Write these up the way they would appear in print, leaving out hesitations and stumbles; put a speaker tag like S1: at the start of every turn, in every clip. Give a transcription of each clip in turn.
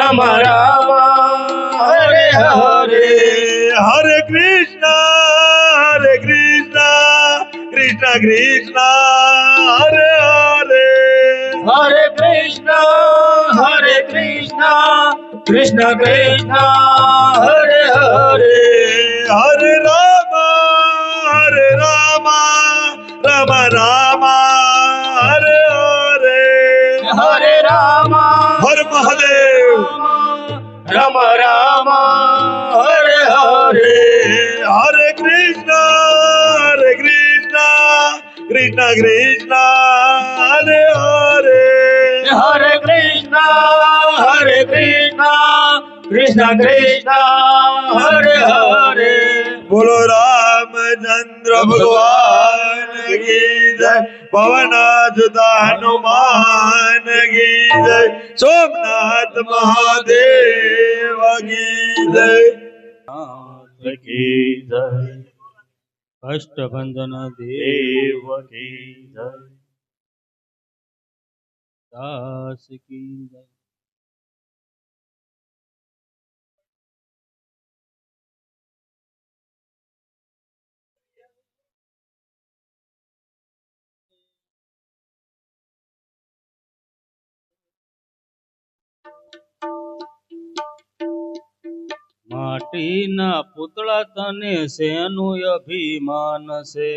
S1: રામ રામ હરે હરે
S2: હરે કૃષ્ણ કૃષ્ણ કૃષ્ણ હરે હરે
S1: હરે કૃષ્ણ કૃષ્ણ કૃષ્ણ હરે હરે
S2: હરે રામ રામ રામ હરે હરે
S1: હરે રામ
S2: હર મહાદેવ
S1: રામ રામ હરે હરે
S2: હરે કૃષ્ણ કૃષ્ણ કૃષ્ણ હરે હરે
S1: હરે કૃષ્ણ કૃષ્ણ કૃષ્ણ હરે હરે
S2: બોલો રામચંદ્ર ભગવાન કી જય પવનાસુત હનુમાન કી જય સોમનાથ મહાદેવ કી જય કી જય
S3: કષ્ટભંજન
S2: દેવ કી જય
S3: દાસ કી જય માટીના પુતળા તને શેનું અભિમાન છે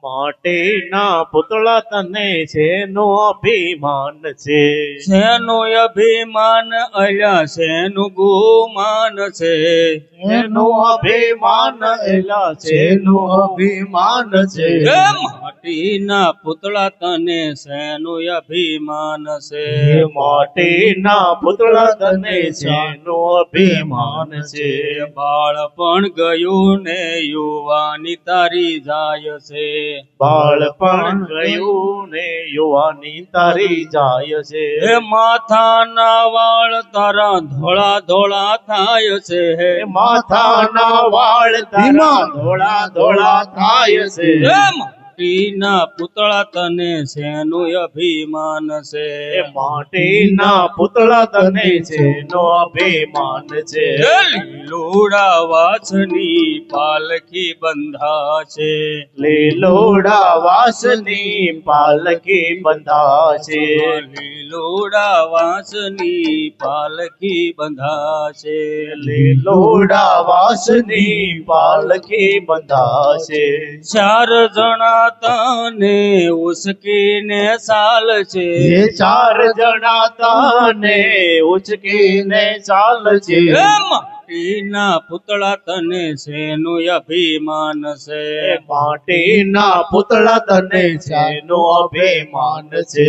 S2: માટીના પુતળા તને શેનું અભિમાન છે
S3: શેનું અભિમાન અલ્યા શેનું ગુમાન છે
S2: એનું અભિમાન એલા શેનું અભિમાન છે
S3: એ માટીના પુતળા તને શેનું અભિમાન છે
S2: માટીના પુતળા તને શેનું અભિમાન છે
S3: બાળપણ ગયું ને યુવાની તારી જાય છે
S2: બાળપણ ગયું ને યુવાની તારી જાય છે
S3: એ માથાના વાળ તારા ધોળા ધોળા થાય છે
S2: માથાના વાળ તારા ધોળા ધોળા થાય છે
S3: એ માટીના પુતળા તને શેનું અભિમાન છે
S2: માટીના પુતળા તને શેનો અભિમાન છે
S3: એ લીલુડા વાછની પાલખી બંધા છે
S2: લીલોડા વાસની પાલકી બંધા છે
S3: લીલુડા વાછની પાલકી બંધા છે
S2: લીલોડા વાસની પાલકી બંધા છે
S3: ચાર જણા તને ઉસકીને ચાલ છે
S2: એ ચાર જણા તને ઉચકીને ચાલ છે
S3: એ માટીના પુતળા તને શેનું અભિમાન છે
S2: માટીના પુતળા તને શેનો અભિમાન છે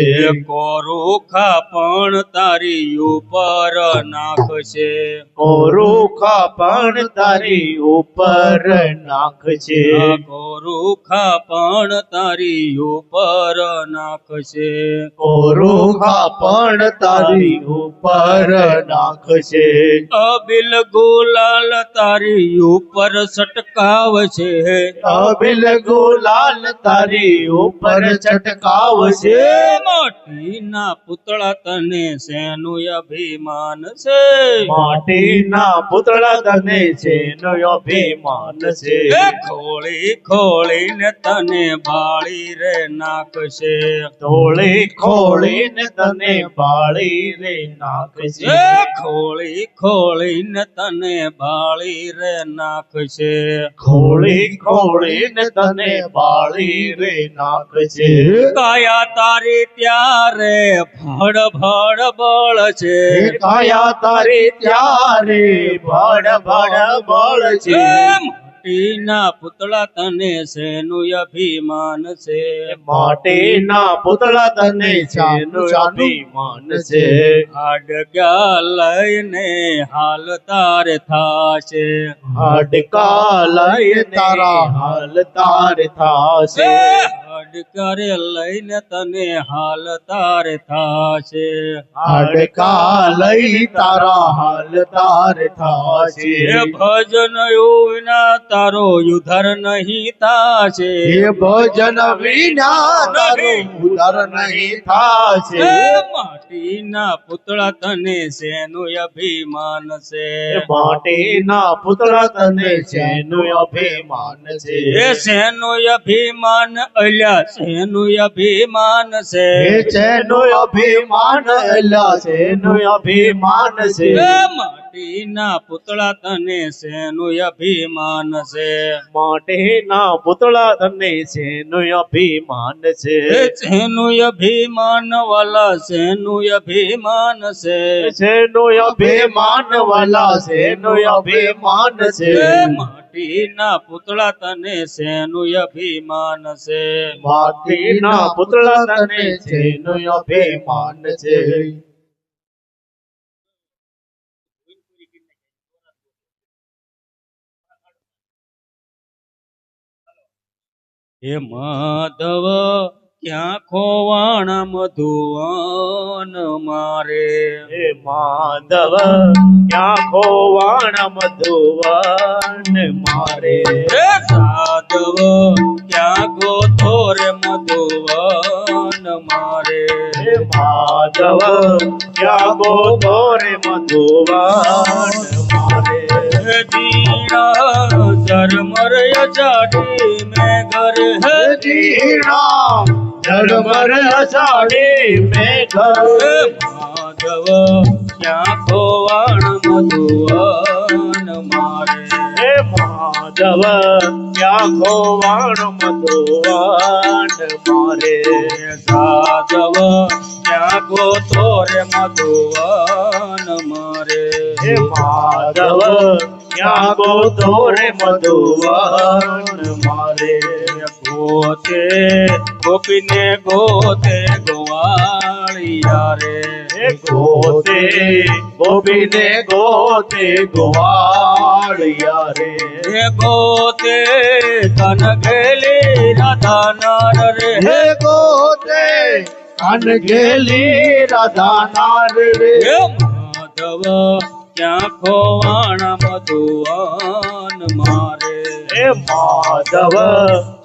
S3: કોરુખા પણ તારી ઉપર નાખશે
S2: કોરુખા પણ તારી ઉપર નાખશે
S3: કોરુખા પણ તારી ઉપર નાખશે
S2: કોરુખા પણ તારી ઉપર નાખશે
S3: અબિલ ગુલાલ તારી ઉપર છટકાવશે
S2: અબિલ ગુલાલ તારી ઉપર છટકાવશે
S3: માટીના પુતળા તને શેનું અભિમાન છે
S2: માટીના પુતળા તને શેનો અભિમાન છે
S3: એ ખોળી ખોળીને તને બાળી રે નાખશે
S2: તોળી ખોળીને તને બાળી રે નાખશે
S3: એ ખોળી ખોળીને તને બાળી રે નાખશે
S2: ખોળી ખોળીને તને બાળી રે નાખશે
S3: કાયા તારી ત્યારે ભડ ભડ બળ છે
S2: કાયા તારી ત્યારે ભડ ભડ બળ છે
S3: માટીના પુતળા તને શેનું અભિમાન છે
S2: માટીના પુતળા તને શેનું અભિમાન છે
S3: હાડકા લઈને હાલ તારે થાશે
S2: હાડકા લઈ તારા હાલ તાર થાશે
S3: હાડકારે લઈને તને હાલ તારે થાશે
S2: હાડકા લઈ તારા હાલ તાર થાશે
S3: હે ભજન વિના તારો ઉદ્ધાર નહીં થાશે
S2: હે ભજન વિના તારું ઉદ્ધાર નહીં થાશે
S3: હે માટીના પુતળા તને શેનું અભિમાન છે
S2: માટીના પુતળા તને શેનું અભિમાન છે
S3: હે શેનું અભિમાન અલ્યા શેનું અભિમાન છે
S2: હે શેનું અભિમાન અલ્લા શેનું અભિમાન છે
S3: હે માટીના પુતળા તને શેનું અભિમાન છે
S2: માટીના પુતળા તને શેનું અભિમાન છે
S3: હે શેનું અભિમાન વાલા શેનું અભિમાન છે
S2: શેનું અભિમાન વાલા શેનું અભિમાન છે
S3: હે માટીના પુતળા તને શેનું અભિમાન છે
S2: માટીના પુતળા તને શેનું અભિમાન છે
S3: હે માધવ ક્યાં ખોવાણા મધુવન મારે
S2: હે માધવ ક્યાં ખોવાણ મધુવન મારે
S3: હે સાધવ ક્યાં ગોથો રે મધુવન મારે
S2: હે માધવ ક્યાં ગોતો રે મધુવન મારે
S3: હે દીણા ધર્મર અજાડી મેં ઘર હે
S2: જીણા ધર્મર અષાઢી મેઘ
S3: હે માધવ ક્યાં ખોવાણ મધુવન મારે
S2: હે માધવ ક્યાં ખોવાણ મધુવન મારે
S3: સાધવ ક્યાં ગોતો રે મધુવન મારે
S2: હે માધવ ક્યાં ગોતો રે મધુવન મારે
S3: ગોતે ગોપીને ગોતે ગોવાળિયા રે
S2: હે ગોતે ગોપીને ગોતે ગોવાળિયા રે
S3: હે ગોતે તન ગેલી રાધા નાર રે
S2: હે ગોતે કાન ગેલી રાધા નાર રે
S3: હે માધવ ક્યાં ખોવાણા મધુવન મારે
S2: હે માધવ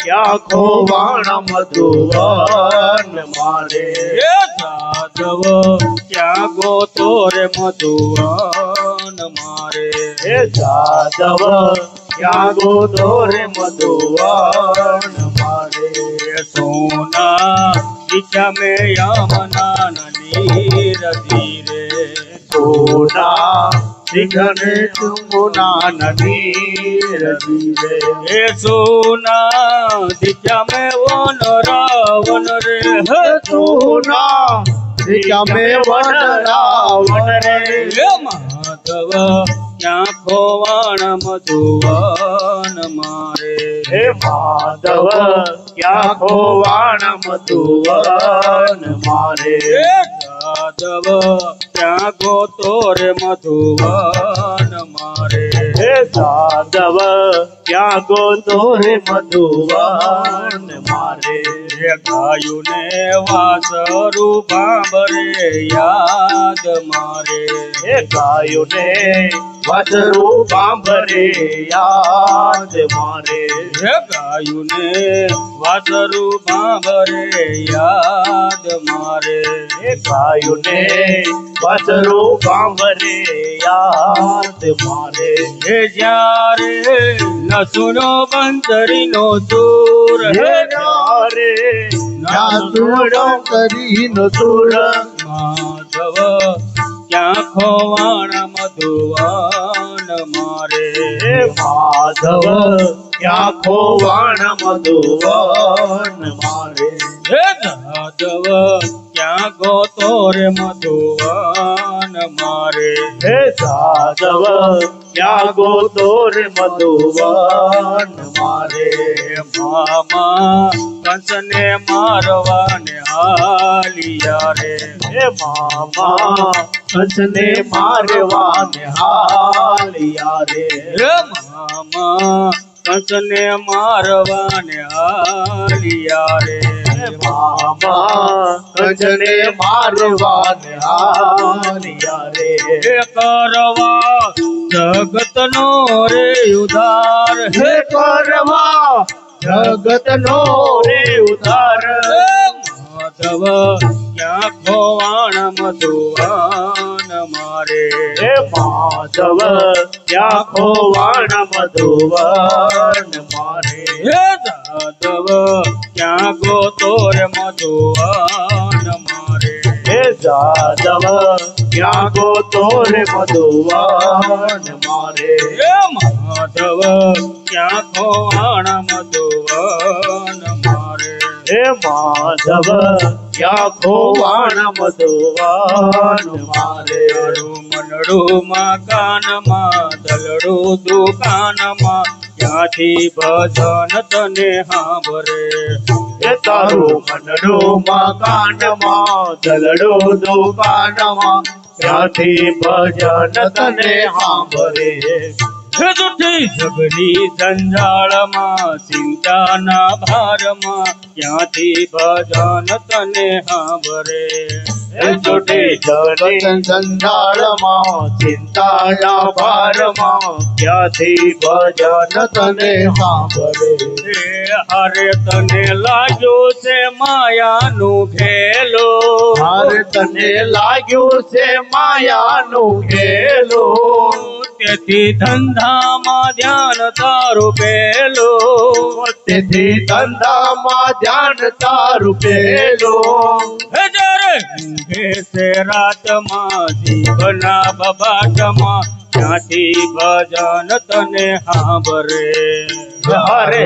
S2: ક્યાં ખોવાણ મધુવન મારે
S3: હે સાધવ ક્યાં ગોતો રે મધુવન મારે
S2: હે સાધવ ક્યાં ગોતો રે મધુવન મારે
S3: સોના ઈચ્છા મેં યમના નીર ધીરે
S2: સોના શિખરે ચુંબના નદી રધીરે
S3: હે સોના દીક્ષા મેં વન રાવણ રે હે
S2: સોના શિખા મે વન રાવણ રે
S3: હે માધવ ક્યાં ખોવાણ મધુવન મારે
S2: હે માધવ ક્યાં ખોવાણ મધુવન મારે
S3: હે સાધવ ક્યાં ગોતો રે મધુવન મારે
S2: હે સાધવ ક્યાં ગોતો રે મધુવન મારે
S3: હે ગાયું ને વાસરું ભાંભરે યાદ મારે
S2: હે ગાયો ને વાસરું બાંભરે યાદ મારે
S3: હે ગાયું ને વાસરું ભાંભરે યાદ મારે
S2: હે ગાયો ને વાસરું બાંભરે યાદ મારે
S3: હે જ્યારે નસુનો બંતરીનો સૂર
S2: હે
S3: હે
S2: નારે નાસુડો કરીને સુર
S3: માધવ ક્યાં ખોવાણ મધુવન મારે
S2: હે માધવ ક્યાં ખોવાણ મધુવન મારે
S3: હે જાદવ ક્યાં ગોતો રે મધુવન મારે
S2: હે સાધવ ક્યાં ગોતો રે મધુવન મારે
S3: મામા કંસને મારવાને હાલિયા રે
S2: હે મામા કંસને મારવાને હાલિયા રે
S3: હે મામા કંસને મારવાને હાલિયા રે
S2: મામા કંજને મારવાને હાર્યા રે
S3: હે કરવા જગતનો રે ઉધાર
S2: હે કરવા જગતનો રે ઉધાર
S3: માધવ ક્યાં ખોવાણ મધુવાન મારે
S2: હે માધવ ત્યાં ખોવાણ મધુવન મારે
S3: હે જાદવ ક્યાં ગોતો રે મધુવાન મારે
S2: હે જાદવ ત્યાં ગોતો રે મધુવન મારે
S3: હે માધવ ક્યાં ખોવાણ મધુવાન મારે
S2: હે માધવ ત્યાં ખોવાણ મધુવન મારે
S3: તારું મનડું માં કાનમાં દલડું દુકાનમાં ક્યાંથી ભજન તને સાંભરે
S2: હે તારું મનડું મકાનમાં દલડો દુકાનમાં ત્યાંથી ભજન તને સાંભળે
S3: હે જુઠ્ઠી ઝઘડી જંજાળમાં ચિંતાના ભારમાં ક્યાંથી ભજન તને સાંભરે
S2: હે જોડે જન સંજાળમાં ચિંતાના ભારમાં ત્યાંથી ભજન તને સાંભળે
S3: હારે તને લાગ્યું છે માયાનું ખેલો
S2: હારે તને લાગ્યું છે માયાનું ખેલો
S3: તેથી ધંધામાં ધ્યાન તારું પેલો
S2: તેથી ધંધામાં ધ્યાન તારું પેલો
S3: હે જ્યારે ઊંઘે છે રાતમાં જીવના બબાટમાં ક્યાંથી ભજન તને સાંભરે
S2: હરે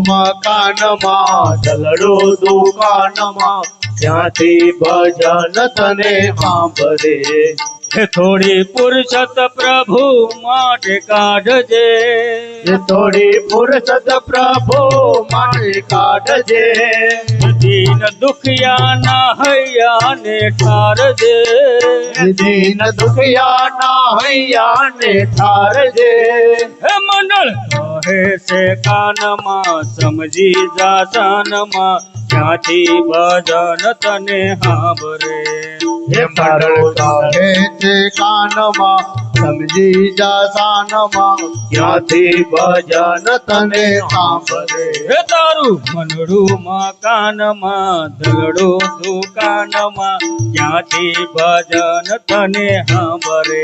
S2: મકાનમાં દલડો દુકાનમાં ત્યાંથી ભજન તને સાંભળે
S3: હે થોડી પુરુષત પ્રભુ માટે કાઢજે
S2: થોડી ફુરસત પ્રભુ માટે કાઢજે
S3: દીન દુખિયાના હૈયાને ઠારજે
S2: દીન દુખિયાના હૈયાને ઠારજે
S3: હે મંડળ કહે છે કાનમાં સમજી જા જાનમાં ક્યાંથી ભજન તને સાંભરે
S2: હે મંડળ કહે છે કાનમાં સમજી જા સાનમાં ક્યાંથી ભજન તને સાંભળે
S3: હે તારું મનડું મકાનમાં દલડું દુકાનમાં ક્યાંથી ભજન તને સાંભરે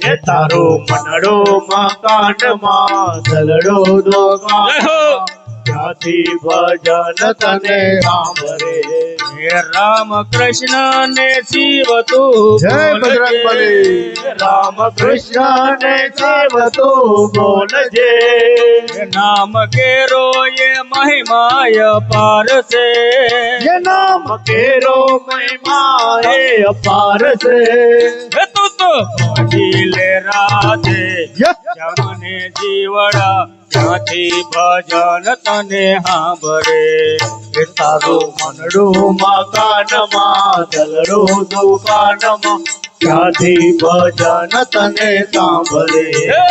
S2: હે તારું મનડો મકાનમાં દલડો દુકાનમાં ત્યાંથી ભજન તને સાંભળે
S3: હે રામ કૃષ્ણ ને શિવ તું
S2: જય બજરંગબલી રામ કૃષ્ણ ને શિવ તું બોલજે
S3: હે નામ કેરો એ મહિમાય પાર છે
S2: ये नाम केरो महिमा है अपार से
S3: હે તું તો ભજી લે રાધે જમને જીવડા ક્યાંથી ભજન તને સાંભરે
S2: કે તારું મનડું મકાનમાં દલડું દુકાનમાં ક્યાંથી ભજન તને સાંભળે
S3: હે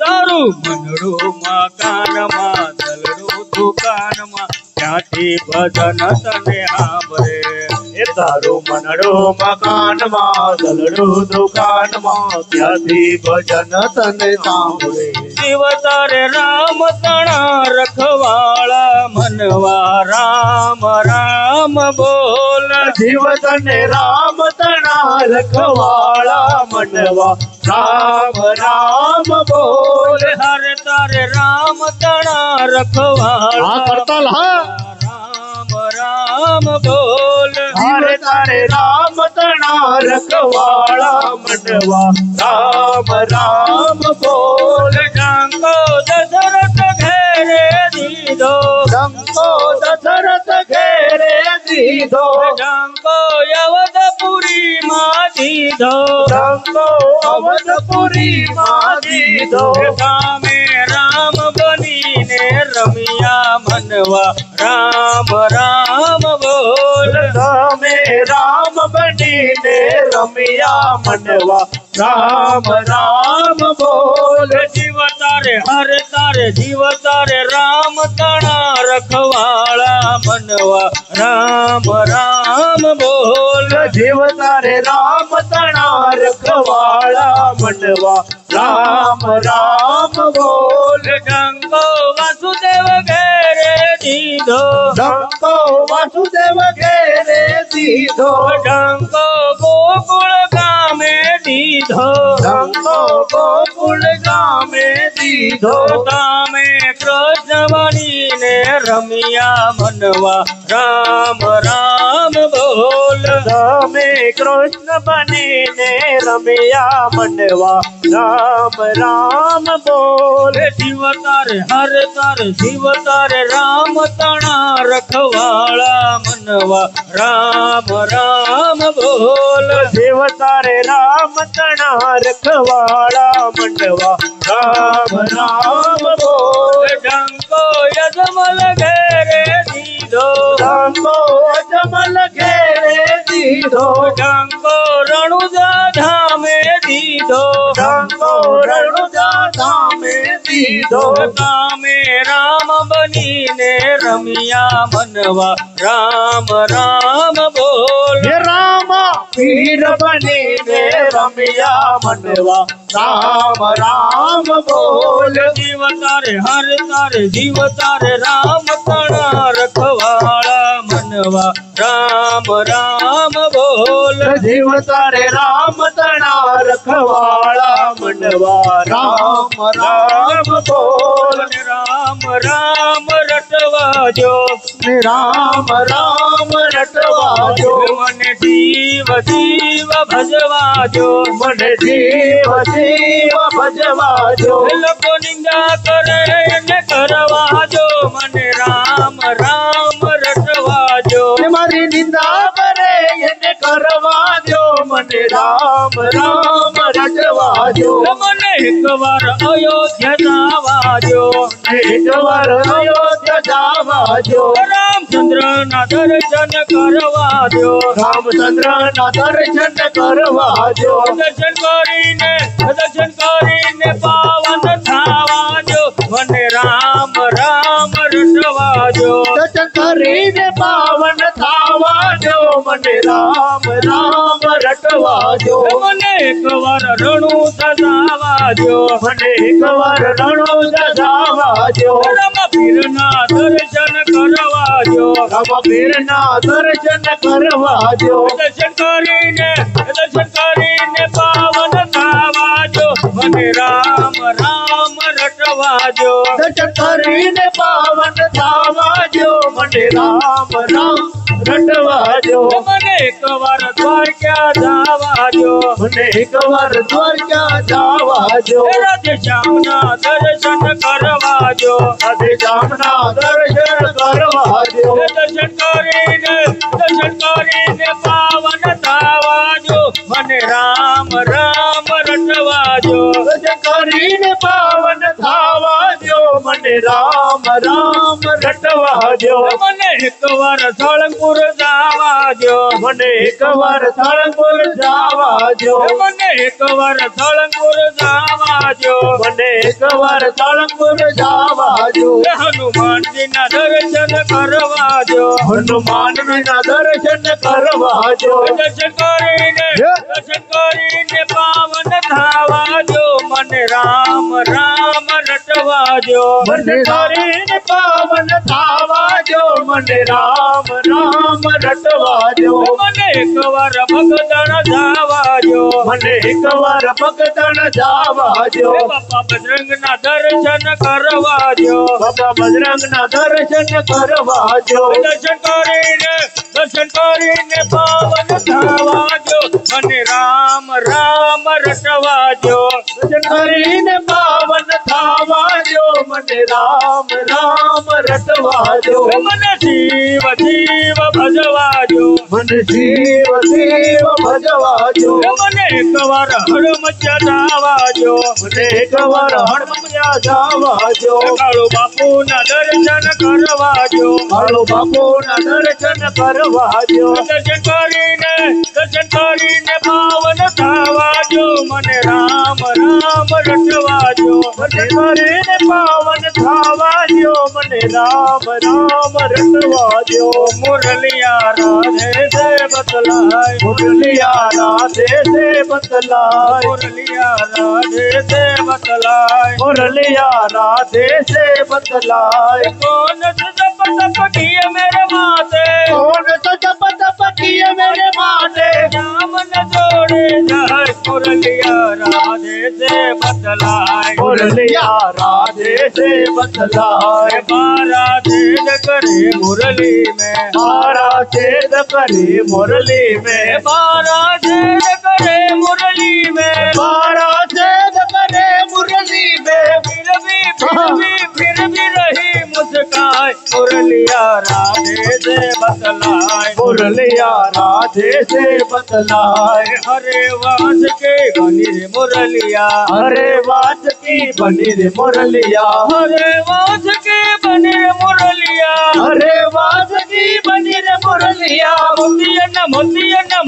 S3: તારું મનડું મકાનમાં દલડું દુકાનમાં ક્યાંથી ભજન તને સાંભરે
S2: એ તારું મનડું મકાનમાં દલડું દુકાનમાં ક્યાંથી ભજન તને સાંભળે
S3: શિવ તારે રામ તણા રખવાળા મનવા રામ રામ બોલ
S2: જીવ તને રામ તણા રખવાળા મનવા રામ રામ બોલ
S3: હરે તારે રામ તણા રખવાળા
S2: કરતાલ હા
S3: રામ રામ બોલ
S2: હરે તારે રામ તણા રખવાળા મનવા રામ રામ બોલ
S3: જાંકો દશરથ ઘેરે દીધો
S2: ડંકો દશરથ ઘેરે દીધો
S3: જાંકો અવધપુરી માં દીધો
S2: ડંકો અવધપુરી માં દીધો
S3: સામે રામ બનીને રમ્યા મનવા રામ રામ બોલ
S2: તમે રામ બનીને રમ્યા મનવા રામ રામ બોલ
S3: જીવ તારે તારે હર તારે જીવ તારે રામ તણા રખવાળા મનવા રામ રામ બોલ
S2: જીવ તારે રામ તણા રખવાળા મનવા રામ રામ બોલ
S3: ડંકો વાસુદેવ ઘેરે દીધો
S2: ડંકો વાસુદેવ ઘેરે દીધો
S3: ડંકો ગોકુળ ગામે દીધો
S2: ડંકો ગોકુળ ગામે દીધો
S3: તમે કૃષ્ણ બનીને રમ્યા મનવા રામ રામ બોલ
S2: તમે કૃષ્ણ બનીને રમ્યા મનવા રામ રામ બોલ
S3: જીવ તારે હર તારે જીવ તારે રામ તણા રખવાળા મનવા રામ રામ બોલ
S2: દેવ તારે રામ તણા રખવાળા મનવા રામ રામ બોલ
S3: ડંકો યજમલ ઘેરે દીધો
S2: ડંકો અજમલ ઘેરે દીધો
S3: ડંકો રણુજા ધામે દીધો
S2: ડંકો રણુજા ધામે દીધો
S3: તમે રામ બનીને રમ્યા મનવા રામ રામ બોલ
S2: હે રામ પીર બનીને રમ્યા મનવા રામ રામ બોલ
S3: જીવ તારે હર તારે જીવ તારે રામ તણા રખવાળા મનવા રામ રામ બોલ
S2: જીવ તારે રામ તણા રખવાળા મનવા રામ રામ બોલ
S3: રામ રામ રટવાજો
S2: રામ રામ રટવાજો
S3: મને જીવ જીવ ભજવાજો
S2: મને જીવ જીવ ભજવાજો
S3: લોકો નિંદા કરે એને કરવાજો મને રામ રામ રટવાજો
S2: મારી નિંદા કરે એને કરવાજો મને રામ રામ રટવાજો
S3: મને એકવાર અયોધ્યા જવાજો
S2: એકવાર અયોધ્યા જાવાજો
S3: રામચંદ્ર ના દર્શન કરવાજો
S2: રામચંદ્ર ના દર્શન કરવાજો
S3: દર્શન કરીને પાવન થાવાજો મને રામ રામ રટવાજો
S2: દર્શન કરીને પાવન થાવાજો મને રામ રામ રટવાજો
S3: મને એકવાર રણુ સજાવાજો
S2: મને એકવાર રણો જજાવાજો
S3: રમ પીરના દર્શન કરવાજો
S2: રામપીરના દર્શન કરવાજો
S3: દર્શન કરીને પાવન થાવાજો મને રામ રામ રટવાજો
S2: દર્શન કરીને પાવન થાવાજો મને રામ રામ રટવાજો
S3: મને એકવાર દ્વારકા જાવાજો
S2: મને એકવાર દ્વારકા જાવાજો
S3: રાધે શ્યામના દર્શન કરવાજો
S2: રાધે શ્યામના દર્શન કરવાજો
S3: દર્શન કરીને પાવન થાવાજો મને રામ રામ રટવાજો
S2: દર્શન કરીને પાવન થાવાજો મને રામ રામ રટવાજો
S3: મને એકવાર સળંગપુર જાવાજો
S2: મને એકવાર સાળંગપુર જાવાજો
S3: મને એકવાર સળંગપુર જાવાજો
S2: મને એકવાર સાળંગપુર જાવાજો
S3: હનુમાનજીના દર્શન કરવાજો
S2: હનુમાનના દર્શન કરવાજો
S3: દર્શન કરીને પાવન થાવાજો મને રામ રામ રટવાજો
S2: મને કરીને પાવન થાવાજો મને રામ રામ રટવાજો
S3: મને એકવાર ભગદણ જાવાજો
S2: મને એકવાર ભગદણ જાવાજો
S3: બાપા બજરંગના દર્શન કરવાજો
S2: બાબા બજરંગના દર્શન કરવાજો
S3: દર્શન કરીને પાવન થાવાજો મને રામ રામ રટવાજો
S2: દર્શન કરીને પાવન થાવાજો મને રામ રામ રટવાજો
S3: મને જીવ જીવ ભજવાજો
S2: મને જીવ જીવ ભજવાજો
S3: મને એકવાર હડમચા જાવાજો
S2: મને એકવાર હડમયા જાવાજો
S3: કાળુ બાપુના દર્શન કરવાજો
S2: કાળુ બાપુના દર્શન કરવાજો
S3: દર્શન કરીને પાવન થાવાજો મને રામ રામ રટવા દો
S2: મને કરીને પાવન થવા દ્યો મને રામ રામ રટવા દ્યો
S3: મુરલિયા રાધે સે બતલાય
S2: મુરલિયા રાધે સે બતલાય
S3: મુરલિયા રાધે સે બતલાય
S2: मुरलिया राधे से बतलाए
S3: कौन जप तप किए मेरे माते
S2: कौन तो जप तप किए मेरे माने
S3: जाम न जोड़े जाए मुरलिया राधे से बतलाए
S2: मुरलिया राधे से बतलाए
S3: बारा छेद करे मुरली में
S2: बारा छेद करे मुरली में
S3: बारा छेद करे मुरली में
S2: बारा छेद करे मुरली में
S3: फिर भी रही मुस्कान मुरलिया राधे से बतलाए
S2: मुरलिया राधे से बतलाए
S3: हरे वास के बनी रे मुरलिया
S2: हरे वास की बनी रे मुरलिया
S3: हरे वास के बनी रे मुरलिया
S2: हरे वास की बनी रे मुरलिया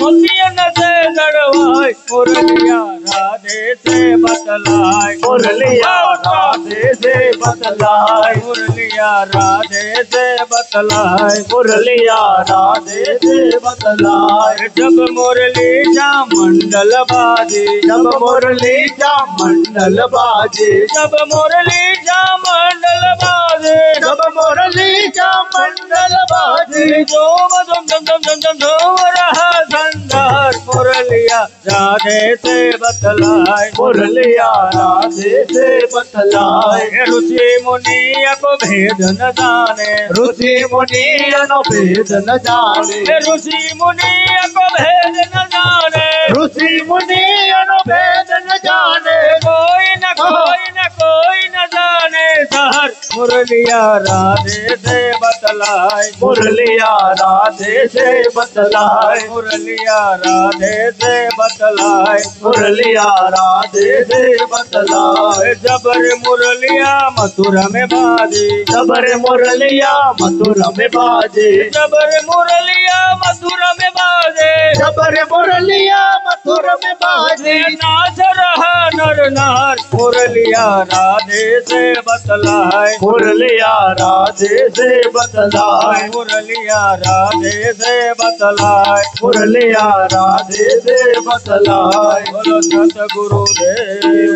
S3: मोतियन से दरवाए मुरलिया राधे से बतलाए
S2: मुरलिया राधे से बतलाए
S3: मुरलिया राधे से बतलाए
S2: मुरलिया राधे से बतलाए
S3: जब मुरली जा मंडल बाजे
S2: जब मुरली जा मंडल बाजे
S3: जब मुरली जा मंडल बाजे
S2: जब मुरली जा मंडल बाजे
S3: जोम दम दम दम दम दम झूम रहा संसार मुरलिया राधे से बतलाए
S2: मुरलिया राधे से बतलाए
S3: ऋषि मुनि को भेद न जाने
S2: ऋषि मुनि अनो भेद न जाने
S3: ऋषि मुनि को भेद न जाने
S2: ऋषि मुनि अनो भेद न जाने
S3: कोई न जाने सहर मुरलिया राधे से बतलाए
S2: मुरलिया राधे से बतलाए
S3: मुरलिया राधे से बतलाए
S2: मुरलिया राधे से बतलाए
S3: जबर मुरलिया मथुरा में बाजे
S2: जबर मुरलिया मथुरा में बाजे
S3: जबर मुरलिया मथुरा में बाजे
S2: जबर मुरलिया मथुरा में बाजे
S3: नाच रहा नर नार मुरलिया राधे से बतलाए
S2: मुरलिया राधे से बतलाए
S3: मुरलिया राधे से बतलाए
S2: मुरलिया राधे से बतलाए
S3: बोलो सतगुरुदेव